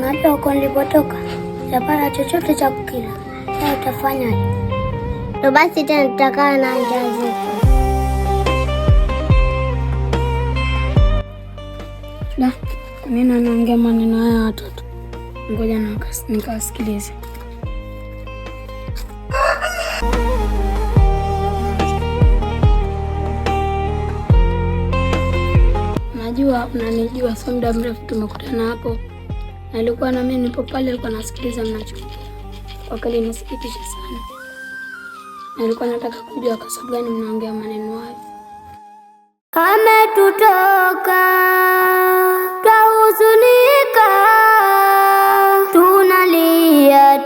Unajua huko nilipotoka sijapata chochote cha kukila. Sasa utafanyaje? Ndo basi tena tutakaa na njaa zetu. Da, nini anaongea maneno haya watoto? Ngoja nikawasikilize. Najua unanijua, sio muda mrefu tumekutana hapo. Na ilikuwa na mimi nipo pale, nilikuwa nasikiliza mnachoongea. Kwa kweli nisikitisha sana. Na nilikuwa nataka kujua kwa sababu gani mnaongea maneno hayo. Ametutoka, twahuzunika, tunalia.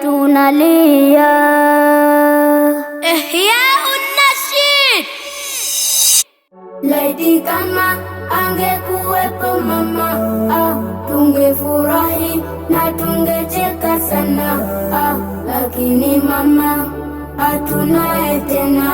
Ya unashid. Laiti kama angekuwepo mama, tungefurahi na tungecheka sana, lakini mama hatunaye tena.